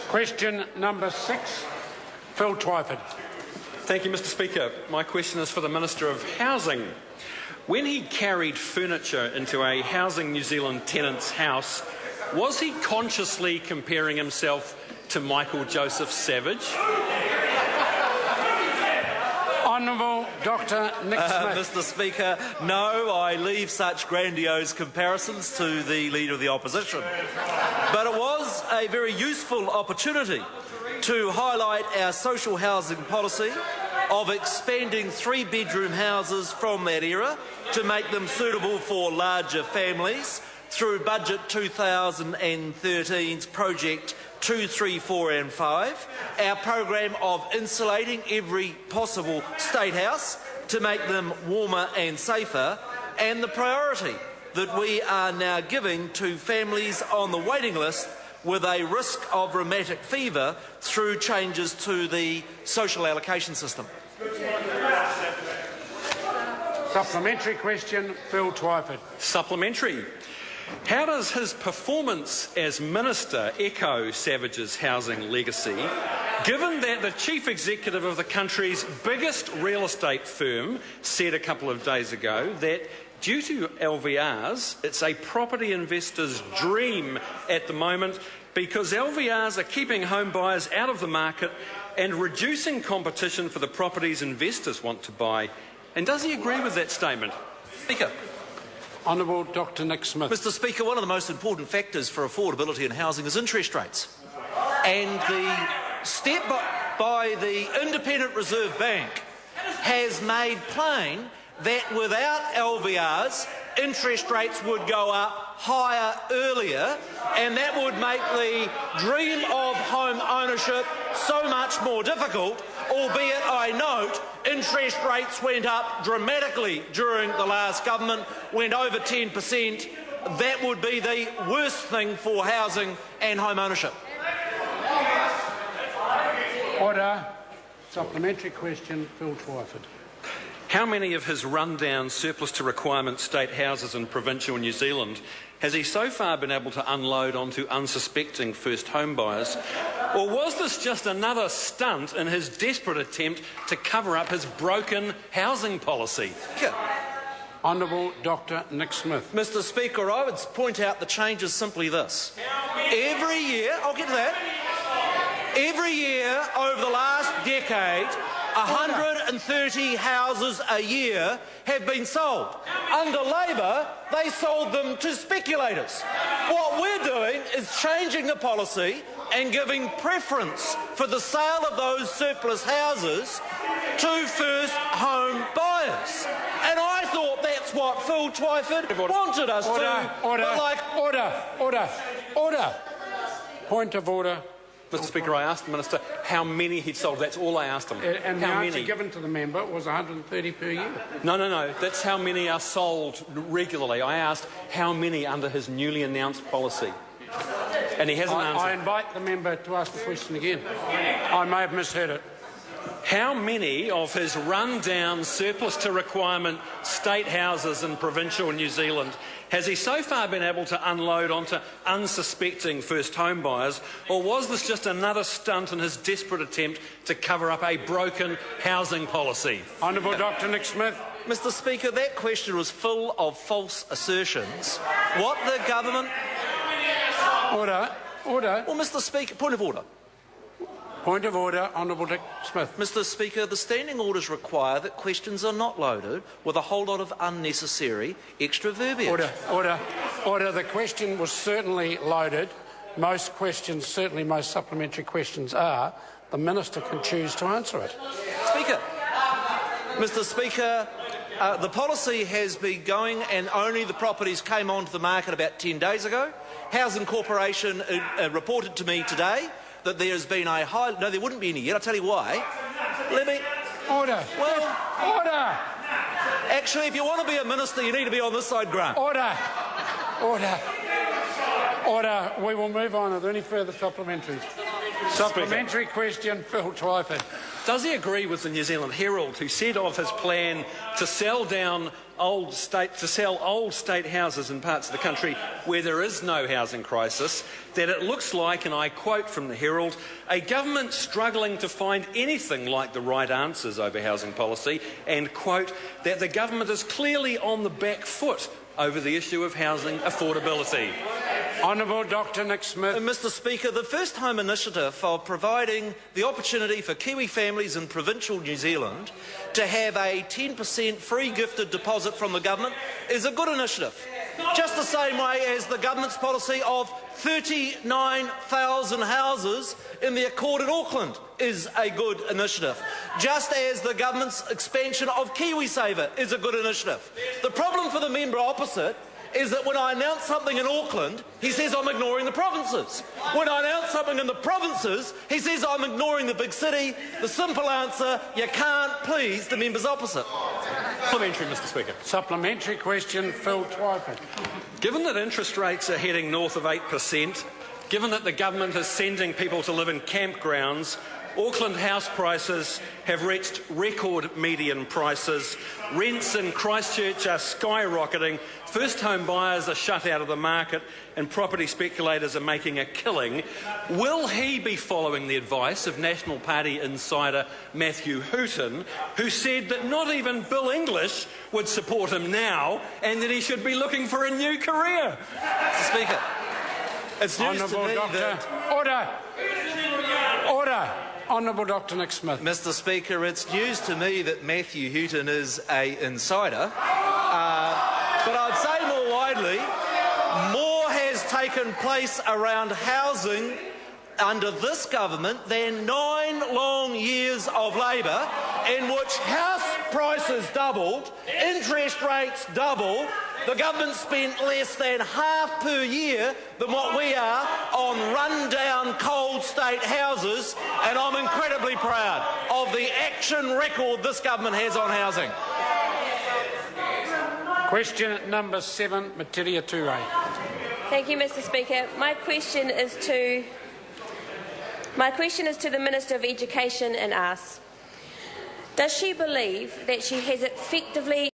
Question number 6, Phil Twyford. Thank you, Mr. Speaker. My question is for the Minister of Housing. When he carried furniture into a Housing New Zealand tenant's house, was he consciously comparing himself to Michael Joseph Savage? Honourable Dr Nick Smith. Mr. Speaker, no, I leave such grandiose comparisons to the Leader of the Opposition. But it was a very useful opportunity to highlight our social housing policy of expanding 3-bedroom houses from that era to make them suitable for larger families through Budget 2013's Project 2, 3, 4 and 5, our program of insulating every possible state house to make them warmer and safer, and the priority that we are now giving to families on the waiting list with a risk of rheumatic fever through changes to the social allocation system. Supplementary question, Phil Twyford. Supplementary. How does his performance as Minister echo Savage's housing legacy, given that the Chief Executive of the country's biggest real estate firm said a couple of days ago that due to LVRs, it's a property investor's dream at the moment because LVRs are keeping home buyers out of the market and reducing competition for the properties investors want to buy? And does he agree with that statement? Speaker. Honourable Dr Nick Smith. Mr. Speaker, one of the most important factors for affordability in housing is interest rates. And the step by the Independent Reserve Bank has made plain that without LVRs, interest rates would go up higher earlier, and that would make the dream of home ownership so much more difficult, albeit, I note, interest rates went up dramatically during the last government, went over 10%. That would be the worst thing for housing and home ownership. Order. Supplementary question, Phil Twyford. How many of his rundown surplus to requirement state houses in provincial New Zealand has he so far been able to unload onto unsuspecting first home buyers? Or was this just another stunt in his desperate attempt to cover up his broken housing policy? Honourable Dr Nick Smith. Mr. Speaker, I would point out the change is simply this. Every year, I'll get to that, every year over the last decade, 130 houses a year have been sold. Under Labor, they sold them to speculators. What we're doing is changing the policy and giving preference for the sale of those surplus houses to first home buyers. And I thought that's what Phil Twyford wanted us to. Order. Point of order. Mr. Speaker, I asked the Minister how many he'd sold. That's all I asked him. And how the answer many? given to the member was 130 per year. No. That's how many are sold regularly. I asked how many under his newly announced policy. And he hasn't answered. I invite the member to ask the question again. I may have misheard it. How many of his run-down surplus to requirement state houses in provincial New Zealand has he so far been able to unload onto unsuspecting first home buyers, or was this just another stunt in his desperate attempt to cover up a broken housing policy? Honourable Dr Nick Smith. Mr. Speaker, that question was full of false assertions. What the government... Order. Well, Mr. Speaker, point of order. Point of order, Honourable Dick Smith. Mr. Speaker, the standing orders require that questions are not loaded with a whole lot of unnecessary extra verbiage. Order. The question was certainly loaded. Most questions, certainly most supplementary questions are. The Minister can choose to answer it. Mr. Speaker, the policy has been going and only the properties came onto the market about 10 days ago. Housing Corporation reported to me today that there has been a high... No, there wouldn't be any yet. I'll tell you why. Order. Actually, if you want to be a minister, you need to be on this side, Grant. Order. We will move on. Are there any further supplementaries? Supplementary question, Phil Twyford. Does he agree with the New Zealand Herald, who said of his plan to sell old state houses in parts of the country where there is no housing crisis, that it looks like, and I quote from the Herald, a government struggling to find anything like the right answers over housing policy, and quote, that the government is clearly on the back foot over the issue of housing affordability? Honourable Dr Nick Smith. Mr Speaker, the first-time initiative for providing the opportunity for Kiwi families in provincial New Zealand to have a 10% free gifted deposit from the government is a good initiative. Just the same way as the government's policy of 39,000 houses in the Accord in Auckland is a good initiative. Just as the government's expansion of KiwiSaver is a good initiative. The problem for the member opposite is that when I announce something in Auckland, he says I'm ignoring the provinces. When I announce something in the provinces, he says I'm ignoring the big city. The simple answer, you can't please the members opposite. Supplementary, Mr Speaker. Supplementary question, Phil Twyford. Given that interest rates are heading north of 8%, given that the government is sending people to live in campgrounds, Auckland house prices have reached record median prices, rents in Christchurch are skyrocketing, first home buyers are shut out of the market and property speculators are making a killing, will he be following the advice of National Party insider Matthew Hooton, who said that not even Bill English would support him now and that he should be looking for a new career? Mr Speaker, it's news Honourable to me Doctor. that... Order. Honourable Dr Nick Smith. Mr Speaker, it's news to me that Matthew Hooton is an insider. But I'd say more widely, more has taken place around housing under this government than 9 long years of Labor, in which house prices doubled, interest rates doubled. The government spent less than half per year than what we are on run-down cold state houses, and I'm incredibly proud of the action record this government has on housing. Question number 7, Materia Ture. Thank you, Mr Speaker. My question is to the Minister of Education and asks, does she believe that she has effectively